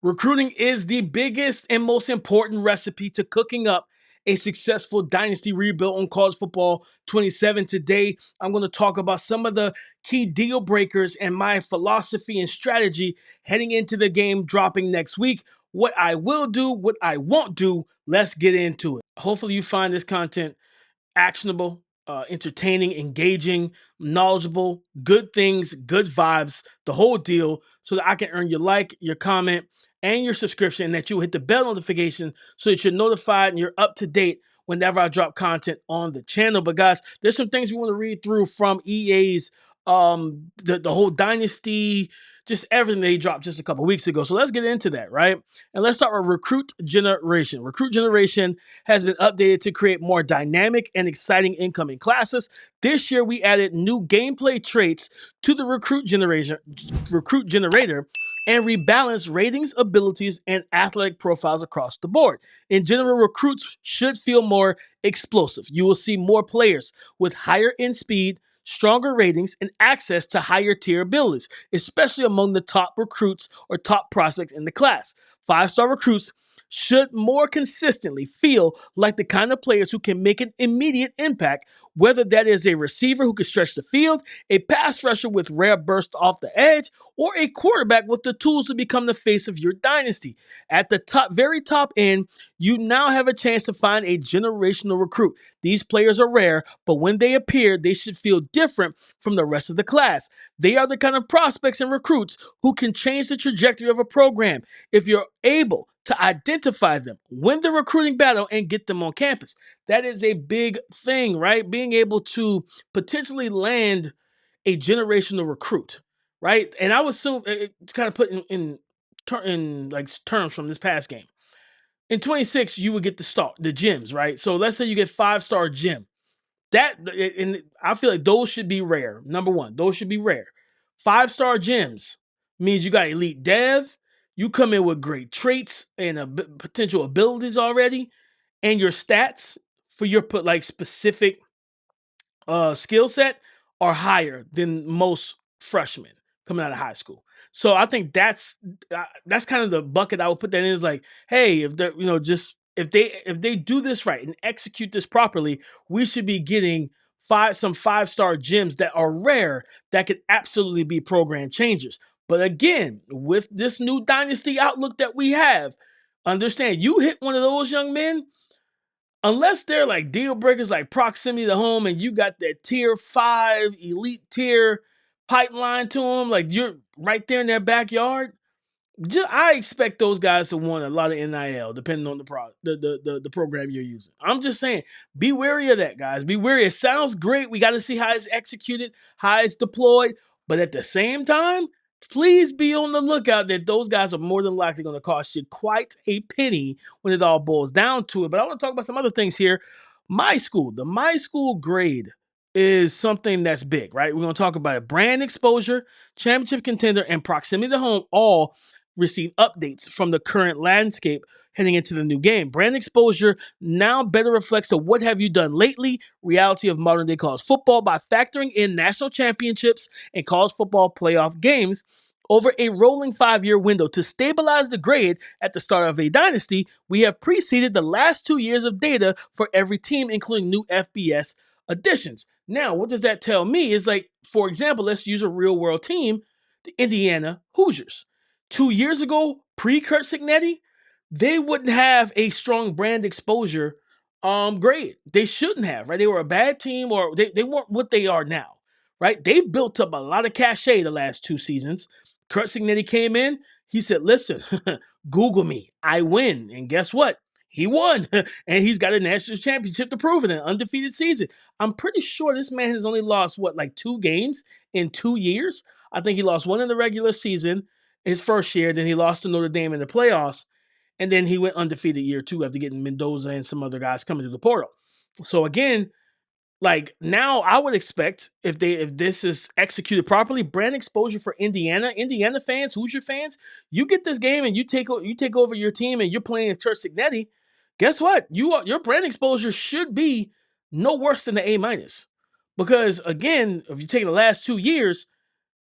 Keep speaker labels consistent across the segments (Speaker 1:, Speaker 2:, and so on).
Speaker 1: Recruiting is the biggest and most important recipe to cooking up a successful dynasty rebuild on College Football 27. Today, I'm going to talk about some of the key deal breakers and my philosophy and strategy heading into the game dropping next week. What I will do, what I won't do. Let's get into it. Hopefully, you find this content actionable, entertaining, engaging, knowledgeable, good things, good vibes, the whole deal, so that I can earn your like, your comment, and your subscription, and that you hit the bell notification so that you're notified and you're up to date whenever I drop content on the channel. But guys, there's some things we want to read through from EA's the whole dynasty, just everything they dropped just a couple weeks ago. So let's get into that, right? And let's start with Recruit Generation. Recruit Generation has been updated to create more dynamic and exciting incoming classes. This year, we added new gameplay traits to the Recruit Generator, and rebalanced ratings, abilities, and athletic profiles across the board. In general, recruits should feel more explosive. You will see more players with higher end speed, stronger ratings, and access to higher tier abilities, especially among the top recruits or top prospects in the class. 5-star recruits should more consistently feel like the kind of players who can make an immediate impact, whether that is a receiver who can stretch the field, a pass rusher with rare burst off the edge, or a quarterback with the tools to become the face of your dynasty. At the very top end, you now have a chance to find a generational recruit. These players are rare, but when they appear, they should feel different from the rest of the class. They are the kind of prospects and recruits who can change the trajectory of a program if you're able to identify them, win the recruiting battle, and get them on campus. That is a big thing, right? Being able to potentially land a generational recruit, right? And I would assume it's kind of put in like terms from this past game. In 26, you would get the gems, right? So let's say you get 5-star gem. And I feel like those should be rare. Number one, those should be rare. 5-star gems means you got elite dev. You come in with great traits and potential abilities already, and your stats for your specific skill set are higher than most freshmen coming out of high school. So I think that's kind of the bucket I would put that in, is like, hey, if they if they do this right and execute this properly, we should be getting some 5-star gems that are rare that could absolutely be program changers. But again, with this new dynasty outlook that we have, understand, you hit one of those young men, unless they're like deal breakers like proximity to home and you got that tier 5 elite tier pipeline to them, like you're right there in their backyard, I expect those guys to want a lot of NIL, depending on the program you're using. I'm just saying, be wary of that, guys. Be wary. It sounds great. We got to see how it's executed, how it's deployed. But at the same time, please be on the lookout that those guys are more than likely going to cost you quite a penny when it all boils down to it. But I want to talk about some other things here. The My School grade is something that's big, right? We're going to talk about it. Brand exposure, championship contender, and proximity to home all receive updates from the current landscape heading into the new game. Brand exposure now better reflects the what have you done lately reality of modern day college football by factoring in national championships and college football playoff games over a rolling 5-year window. To stabilize the grade at the start of a dynasty, we have preceded the last 2 years of data for every team, including new FBS additions. Now, what does that tell me? Is like, for example, let's use a real world team, the Indiana Hoosiers. 2 years ago, pre-Kurt Signetti, they wouldn't have a strong brand exposure grade. They shouldn't have, right? They were a bad team, or they weren't what they are now, right? They've built up a lot of cachet the last 2 seasons. Kurt Signetti came in. He said, listen, Google me. I win. And guess what? He won. And he's got a national championship to prove it, an undefeated season. I'm pretty sure this man has only lost, 2 games in 2 years? I think he lost 1 in the regular season his first year. Then he lost to Notre Dame in the playoffs. And then he went undefeated year 2 after getting Mendoza and some other guys coming through the portal. So again, like, now I would expect, if this is executed properly, brand exposure for Indiana fans, Hoosier fans, you get this game and you take over your team and you're playing at Church Signetti. Guess what? Your brand exposure should be no worse than the A-, because again, if you take the last 2 years,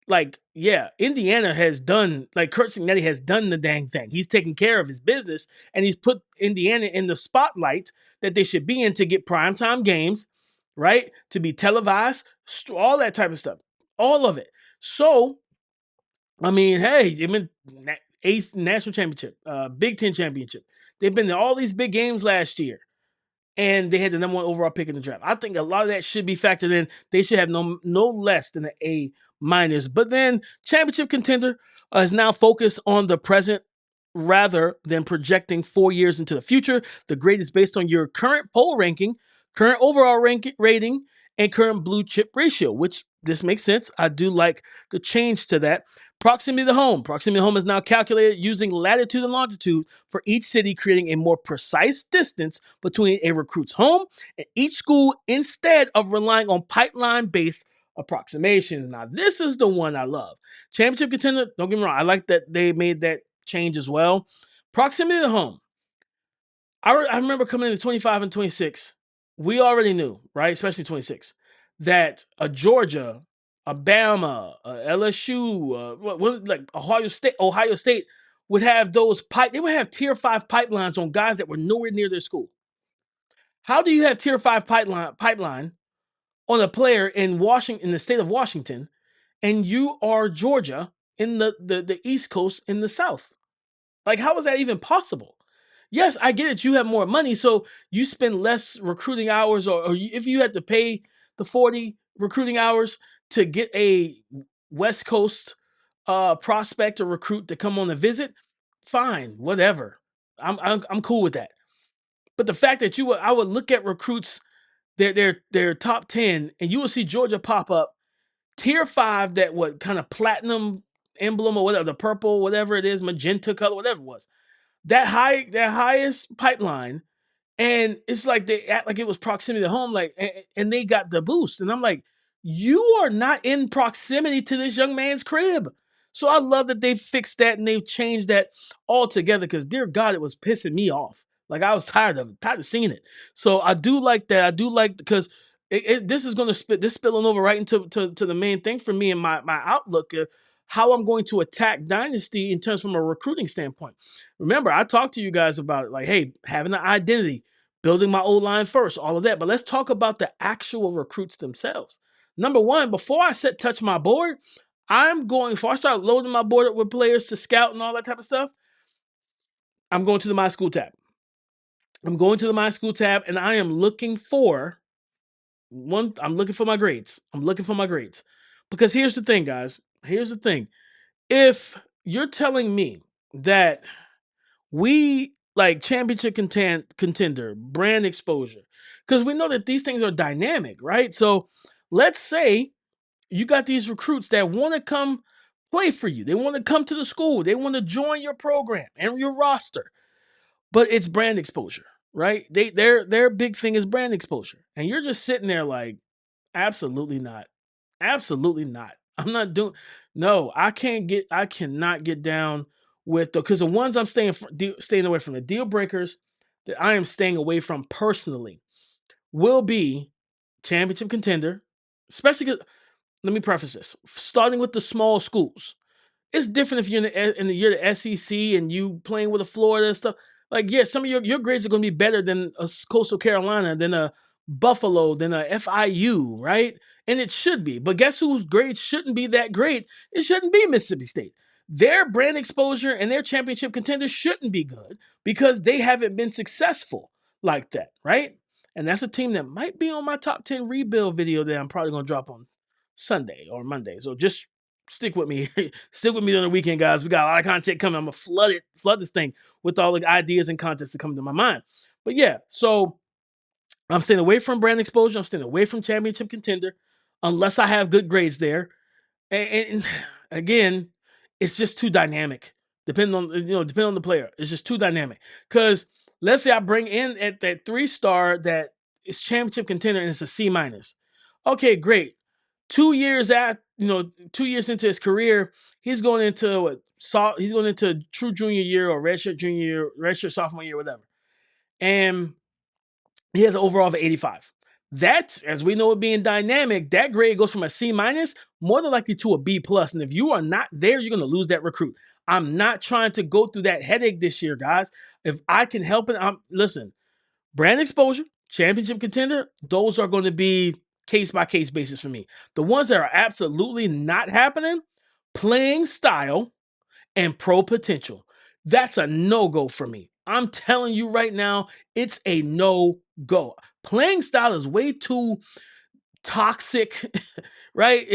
Speaker 1: like, yeah, Indiana has done, like, Kurt Signetti has done the dang thing. He's taken care of his business, and he's put Indiana in the spotlight that they should be in to get primetime games, right? To be televised, all that type of stuff, all of it. So, I mean, hey, I mean, Ace National Championship, Big Ten Championship. They've been to all these big games last year, and they had the number one overall pick in the draft. I think a lot of that should be factored in. They should have no less than an A minus. But then championship contender is now focused on the present rather than projecting 4 years into the future. The grade is based on your current poll ranking, current overall rating, and current blue chip ratio, which this makes sense. I do like the change to that. Proximity to home. Proximity to home is now calculated using latitude and longitude for each city, creating a more precise distance between a recruit's home and each school instead of relying on pipeline-based approximations. Now, this is the one I love. Championship contender, don't get me wrong, I like that they made that change as well. Proximity to home. I remember coming into 25 and 26, we already knew, right, especially 26, that a Georgia, a Bama, a LSU, like Ohio State would have they would have tier 5 pipelines on guys that were nowhere near their school. How do you have tier 5 pipeline on a player in Washington, in the state of Washington, and you are Georgia in the East Coast in the South? Like, how is that even possible? Yes, I get it. You have more money, so you spend less recruiting hours, or if you had to pay the 40 recruiting hours to get a West Coast prospect or recruit to come on a visit, fine, whatever. I'm cool with that. But the fact that I would look at recruits, their top 10, and you will see Georgia pop up tier 5, that what kind of platinum emblem or whatever, the purple, whatever it is, magenta color, whatever it was, that highest pipeline, and it's like they act like it was proximity to home, like, and they got the boost, and I'm like, you are not in proximity to this young man's crib. So I love that they fixed that and they've changed that altogether, because dear God, it was pissing me off. Like, I was tired of seeing it. So I do like that. I do like, because this is going to spilling over right into to the main thing for me and my outlook of how I'm going to attack Dynasty in terms from a recruiting standpoint. Remember, I talked to you guys about, like, hey, having an identity, building my O-line first, all of that. But let's talk about the actual recruits themselves. Number one, before I touch my board, before I start loading my board up with players to scout and all that type of stuff, I'm going to the My School tab. I'm going to the My School tab, and I am looking for I'm looking for my grades. Because here's the thing, guys. Here's the thing. If you're telling me that we like championship contender, brand exposure, because we know that these things are dynamic, right? So let's say you got these recruits that want to come play for you. They want to come to the school. They want to join your program and your roster, but it's brand exposure, right? Their big thing is brand exposure, and you're just sitting there like, absolutely not. Absolutely not. I'm not doing. No, I cannot get down with because the ones I'm staying away from, the deal breakers that I am staying away from personally, will be championship contender, especially. Let me preface this: starting with the small schools. It's different if you're in the year the SEC and you playing with a Florida and stuff. Like, yeah, some of your grades are going to be better than a Coastal Carolina, than a Buffalo, than a FIU, right? And it should be. But guess whose grades shouldn't be that great? It shouldn't be Mississippi State. Their brand exposure and their championship contenders shouldn't be good because they haven't been successful like that, right? And that's a team that might be on my top 10 rebuild video that I'm probably going to drop on Sunday or Monday. So just stick with me. Stick with me on the weekend, guys. We got a lot of content coming. I'm gonna flood this thing with all the ideas and contents that come to my mind. But yeah, so I'm staying away from brand exposure. I'm staying away from championship contender unless I have good grades there. And again, it's just too dynamic. Depending on the player, it's just too dynamic. Because let's say I bring in at that 3-star that is championship contender and it's a C minus. Okay, great. 2 years 2 years into his career, he's going into true junior year or redshirt junior year, redshirt sophomore year, whatever. And he has an overall of 85. That, as we know it being dynamic, that grade goes from a C minus more than likely to a B plus. And if you are not there, you're going to lose that recruit. I'm not trying to go through that headache this year, guys. If I can help it, listen, brand exposure, championship contender, those are going to be case by case basis for me. The ones that are absolutely not happening, playing style and pro potential. That's a no-go for me. I'm telling you right now, it's a no-go. Playing style is way too toxic, right?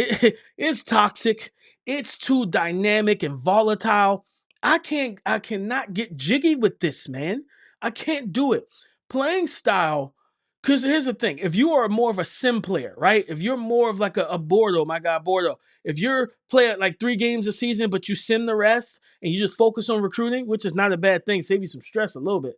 Speaker 1: It's toxic. It's too dynamic and volatile. I cannot get jiggy with this, man. I can't do it. Playing style, because here's the thing. If you are more of a sim player, right? If you're more of like a Bordeaux, my guy Bordeaux, if you're playing like 3 games a season, but you sim the rest and you just focus on recruiting, which is not a bad thing, save you some stress a little bit.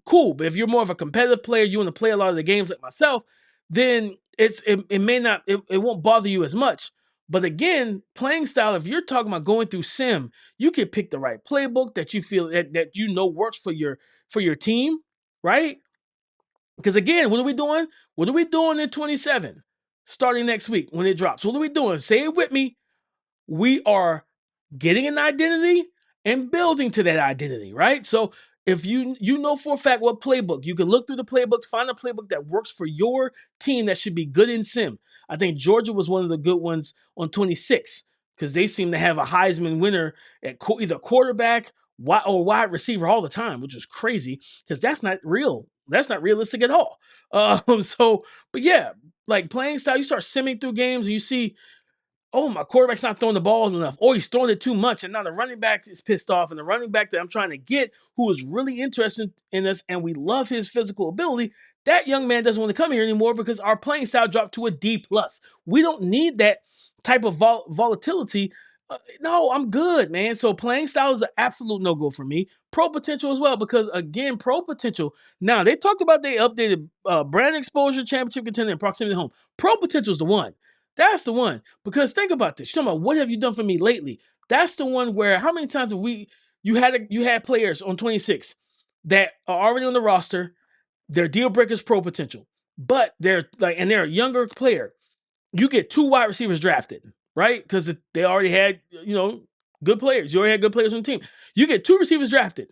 Speaker 1: Cool. But if you're more of a competitive player, you want to play a lot of the games like myself, then it won't bother you as much. But again, playing style, if you're talking about going through sim, you can pick the right playbook that you feel that you know works for your team, right? Because again, what are we doing? What are we doing in 27? Starting next week when it drops. What are we doing? Say it with me. We are getting an identity and building to that identity, right? So if you know for a fact what playbook, you can look through the playbooks, find a playbook that works for your team that should be good in sim. I think Georgia was one of the good ones on 26 because they seem to have a Heisman winner at either quarterback or wide receiver all the time, which is crazy because that's not real. That's not realistic at all. But yeah, like playing style, you start simming through games and you see, oh, my quarterback's not throwing the ball enough, or he's throwing it too much, and now the running back is pissed off, and the running back that I'm trying to get, who is really interested in us, and we love his physical ability, that young man doesn't want to come here anymore because our playing style dropped to a D plus. We don't need that type of volatility. No, I'm good, man. So playing style is an absolute no-go for me. Pro potential as well, because again, pro potential. Now they talked about they updated brand exposure, championship contender, and proximity to home. Pro potential is the one. That's the one. Because think about this. You're talking about what have you done for me lately? That's the one where how many times have you had players on 26 that are already on the roster, their deal breakers pro potential, but they're a younger player. You get 2 wide receivers drafted, right? Because they already had, good players. You already had good players on the team. You get 2 receivers drafted.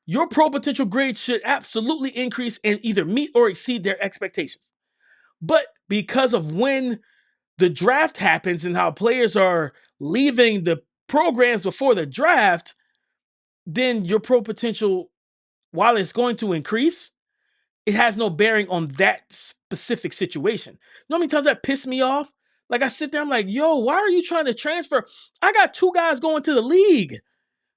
Speaker 1: Your pro potential grade should absolutely increase and either meet or exceed their expectations. But because of when the draft happens and how players are leaving the programs before the draft, then your pro potential, while it's going to increase, it has no bearing on that specific situation. You know how many times that pissed me off? Like I sit there, I'm like, yo, why are you trying to transfer? I got 2 guys going to the league.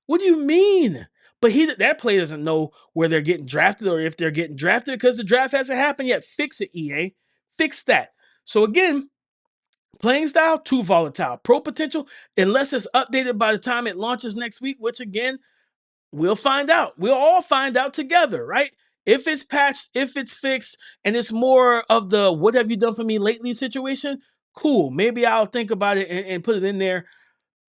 Speaker 1: What do you mean? But that player doesn't know where they're getting drafted or if they're getting drafted because the draft hasn't happened yet. Fix it, EA. Fix that. So again, playing style, too volatile. Pro potential, unless it's updated by the time it launches next week, which again, we'll find out. We'll all find out together, right? If it's patched, if it's fixed, and it's more of the what have you done for me lately situation, cool. Maybe I'll think about it and put it in there.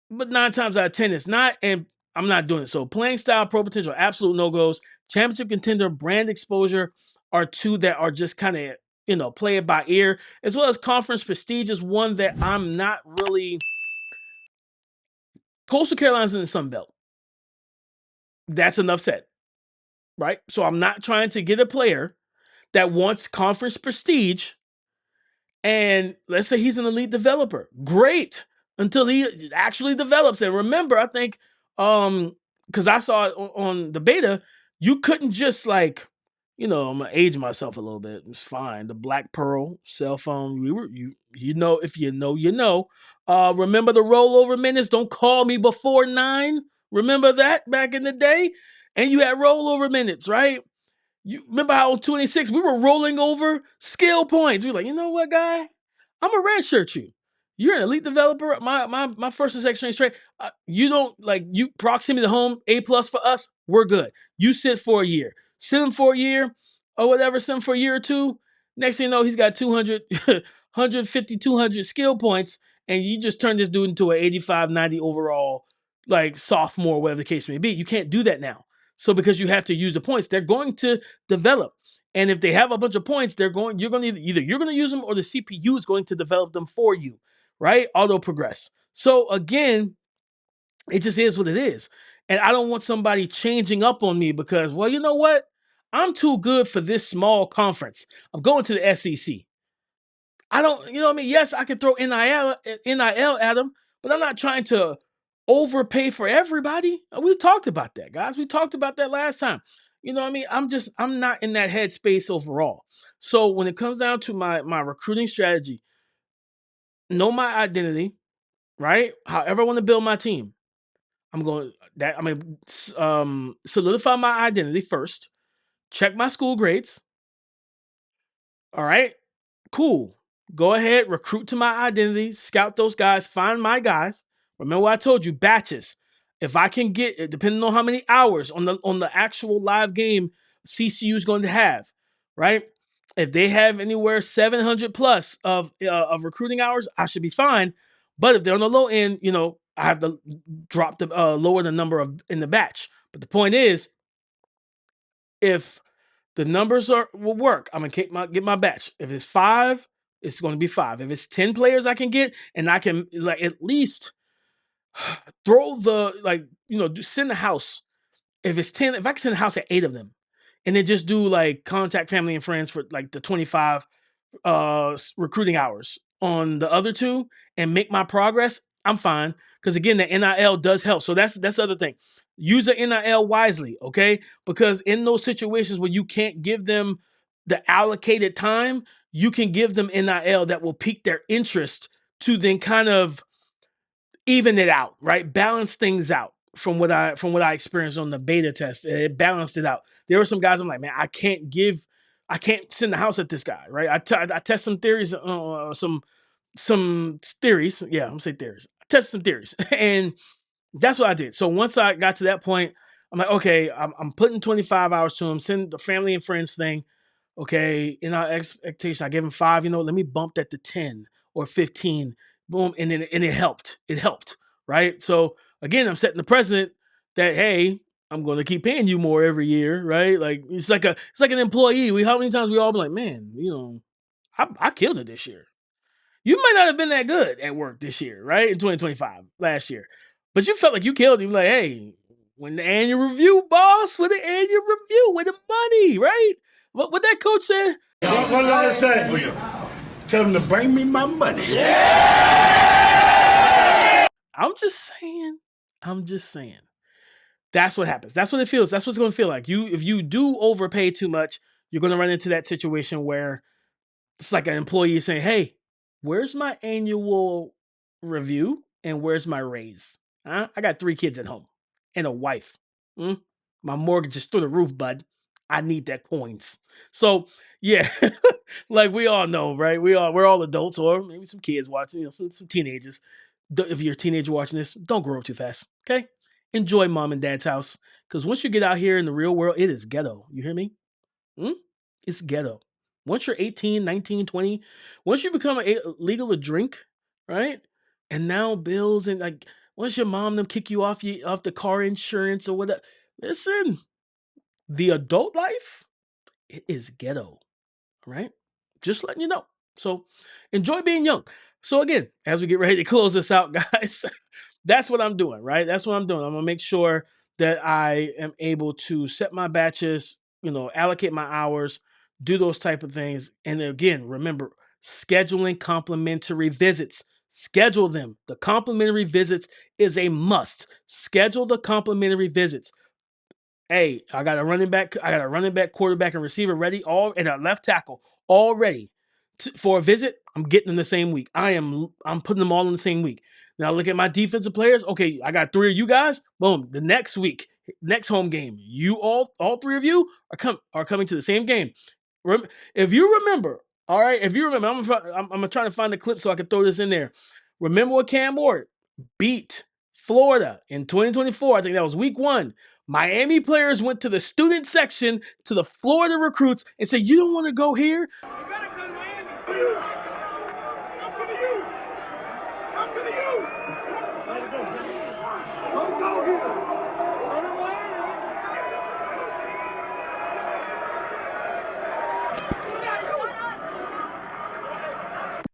Speaker 1: But 9 times out of 10, it's not, and I'm not doing it. So playing style, pro potential, absolute no-goes. Championship contender, brand exposure are 2 that are just kind of, play it by ear, as well as conference prestige is one that I'm not really. Coastal Carolina's in the Sun Belt. That's enough said, right? So I'm not trying to get a player that wants conference prestige. And let's say he's an elite developer. Great. Until he actually develops. And remember, I think, because I saw it on the beta, you couldn't just I'm gonna age myself a little bit. It's fine. The Black Pearl cell phone. If you know, you know. Remember the rollover minutes? Don't call me before 9. Remember that back in the day? And you had rollover minutes, right? You remember how on 26 we were rolling over skill points. We were like, you know what, guy? I'm a redshirt you. You're an elite developer. My first and second string straight. You don't you proximity to home A plus for us. We're good. You sit for a year. Sit him for a year or whatever. Sit him for a year or 2. Next thing you know, he's got 200, 150, 200 skill points, and you just turn this dude into an 85, 90 overall sophomore, whatever the case may be. You can't do that now. So because you have to use the points, they're going to develop. And if they have a bunch of points, you're going to either you're going to use them or the CPU is going to develop them for you, right? Auto progress. So again, it just is what it is. And I don't want somebody changing up on me because, well, you know what? I'm too good for this small conference. I'm going to the SEC. I don't, you know what I mean? Yes, I can throw NIL at them, but I'm not trying to overpay for everybody. We talked about that, guys. We talked about that last time. You know what I mean? I'm not in that headspace overall. So when it comes down to my recruiting strategy, know my identity, right? However I want to build my team, solidify my identity first, check my school grades. All right. Cool. Go ahead, recruit to my identity, scout those guys, find my guys. Remember what I told you, batches. If I can get, depending on how many hours on the actual live game CCU is going to have, right? If they have anywhere 700 plus of recruiting hours, I should be fine. But if they're on the low end, I have to lower the number in the batch. But the point is, if the numbers will work, I'm gonna get my batch. If it's 5, it's going to be 5. If it's 10 players I can get, and I can at least throw send the house. If it's 10, if I can send the house at 8 of them, and then just do contact family and friends for the 25 recruiting hours on the other 2 and make my progress, I'm fine. Because again, the NIL does help. So that's the other thing. Use the NIL wisely, okay? Because in those situations where you can't give them the allocated time, you can give them NIL that will pique their interest to then kind of even it out, right? Balance things out from what I experienced on the beta test. It balanced it out. There were some guys I'm like, man, I can't send the house at this guy, right? I test some theories, some theories. Yeah, I'm gonna say theories. I tested some theories, and that's what I did. So once I got to that point, I'm like, okay, I'm putting 25 hours to him. Send the family and friends thing. Okay, in our expectation, I gave him 5. Let me bump that to 10 or 15. Boom, and it helped. It helped, right? So again, I'm setting the precedent that hey, I'm going to keep paying you more every year, right? Like it's like an employee. How many times we all be like, man, I killed it this year. You might not have been that good at work this year, right? In 2025, last year. But you felt like you killed it. Like, hey, when the annual review, boss, with the annual review, with the money, right? What that coach said?
Speaker 2: Y'all gonna understand. Tell them to bring me my money.
Speaker 1: I'm just saying. That's what happens. That's what it feels. That's what it's going to feel like. If you do overpay too much, you're going to run into that situation where it's like an employee saying, hey, where's my annual review and where's my raise? Huh? I got 3 kids at home and a wife. My mortgage is through the roof, bud. I need that coins. So yeah, like we all know, right? We're all adults, or maybe some kids watching, some teenagers. If you're a teenager watching this, don't grow up too fast. Okay. Enjoy mom and dad's house. Because once you get out here in the real world, it is ghetto. You hear me? It's ghetto. Once you're 18, 19, 20, once you become legal to drink, right? And now bills and once your mom them kick you off the car insurance or whatever. Listen, the adult life, it is ghetto, right? Just letting you know. So enjoy being young. So again, as we get ready to close this out, guys, that's what I'm doing, right? That's what I'm doing. I'm gonna make sure that I am able to set my batches, allocate my hours, do those type of things. And again, remember, scheduling complimentary visits. Schedule them. The complimentary visits is a must. Schedule the complimentary visits. Hey, I got a running back, quarterback, and receiver ready, and a left tackle all ready for a visit. I'm getting them the same week. I'm putting them all in the same week. Now look at my defensive players. Okay, I got 3 of you guys. Boom. The next week, next home game, you all 3 of you are coming to the same game. If you remember, all right. If you remember, I'm gonna try to find the clip so I can throw this in there. Remember what Cam Ward beat Florida in 2024? I think that was week 1. Miami players went to the student section to the Florida recruits and said, you don't want to go here? You gotta come to Miami. Come to the U. Come to the U. Don't go here. Go to Miami.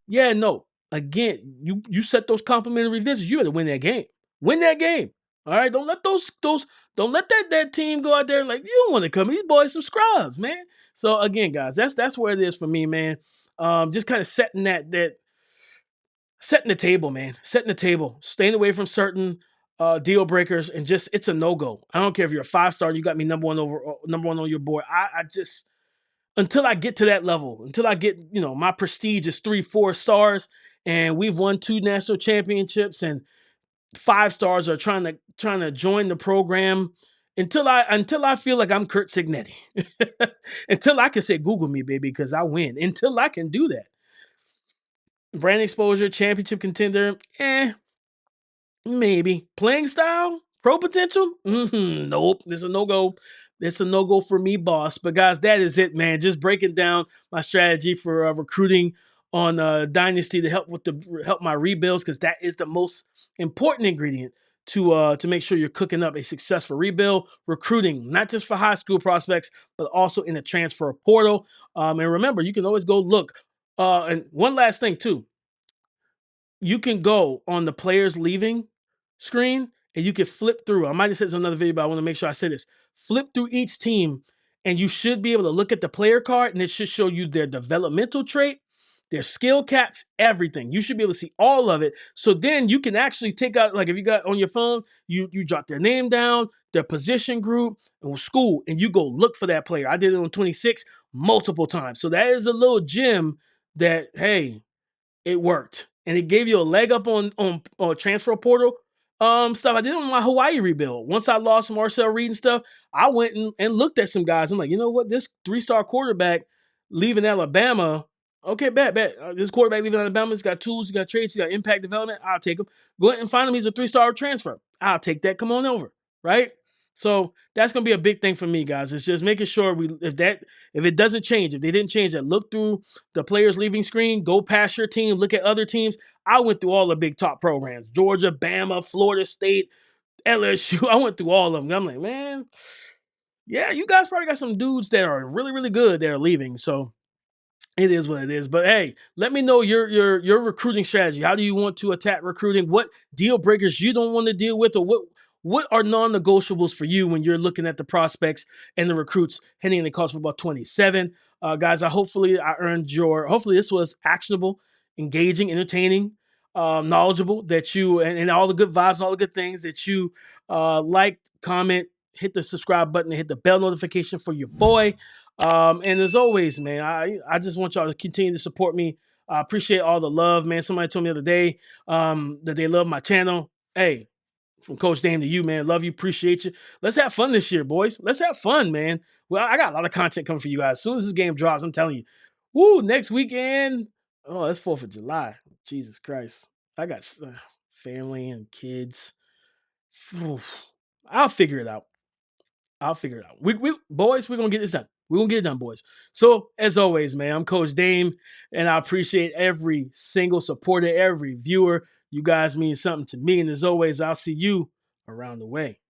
Speaker 1: Yeah, no. Again, you set those complimentary visits. You got to win that game. Win that game. All right. Don't let those don't let that team go out there like you don't want to come. These boys some scrubs, man. So again, guys, that's where it is for me, man. Just kind of setting that setting the table, man. Setting the table. Staying away from certain deal breakers and just it's a no go. I don't care if you're a 5-star. You got me number one on your board. I just until I get to that level, until I get, my prestige is 3-4 stars and we've won 2 national championships and 5 stars are trying to join the program until I feel like I'm Kurt Signetti. Until I can say Google me, baby, because I win. Until I can do that. Brand exposure, championship contender, maybe. Playing style, pro potential? Nope. This is a no go. It's a no go for me, boss. But guys, that is it, man. Just breaking down my strategy for recruiting on Dynasty to help my rebuilds because that is the most important ingredient to make sure you're cooking up a successful rebuild. Recruiting, not just for high school prospects, but also in the transfer portal. And remember, you can always go look. And one last thing too, you can go on the players leaving screen and you can flip through. I might have said this in another video, but I want to make sure I say this. Flip through each team and you should be able to look at the player card and it should show you their developmental trait, their skill caps, everything. You should be able to see all of it. So then you can actually take out, like if you got on your phone, you jot their name down, their position group, and school, and you go look for that player. I did it on 26 multiple times. So that is a little gem that, hey, it worked, and it gave you a leg up on transfer portal stuff. I did it on my Hawaii rebuild. Once I lost Marcel Reed and stuff, I went and looked at some guys. I'm like, you know what? This 3-star quarterback leaving Alabama. Okay, bet. This quarterback leaving Alabama, he's got tools, he's got traits, he's got impact development. I'll take him. Go ahead and find him. He's a 3-star transfer. I'll take that. Come on over, right? So that's gonna be a big thing for me, guys. It's just making sure if it doesn't change, if they didn't change that, look through the players leaving screen, go past your team, look at other teams. I went through all the big top programs: Georgia, Bama, Florida State, LSU. I went through all of them. I'm like, man, yeah, you guys probably got some dudes that are really, really good that are leaving. So it is what it is. But hey, let me know your recruiting strategy. How do you want to attack recruiting? What deal breakers you don't want to deal with, or what are non-negotiables for you when you're looking at the prospects and the recruits heading into college football 27? Guys, hopefully hopefully this was actionable, engaging, entertaining, knowledgeable, that you and all the good vibes and all the good things that you like, comment, hit the subscribe button, and hit the bell notification for your boy. And as always, man, I just want y'all to continue to support me. I appreciate all the love, man. Somebody told me the other day that they love my channel. Hey, from Coach Dame to you, man. Love you, appreciate you. Let's have fun this year, boys. Let's have fun, man. Well, I got a lot of content coming for you guys. As soon as this game drops, I'm telling you. Woo, next weekend. Oh, that's 4th of July. Jesus Christ. I got family and kids. I'll figure it out. I'll figure it out. Boys, we're gonna get this done. We're gonna get it done, boys. So as always, man, I'm Coach Dame, and I appreciate every single supporter, every viewer. You guys mean something to me. And as always, I'll see you around the way.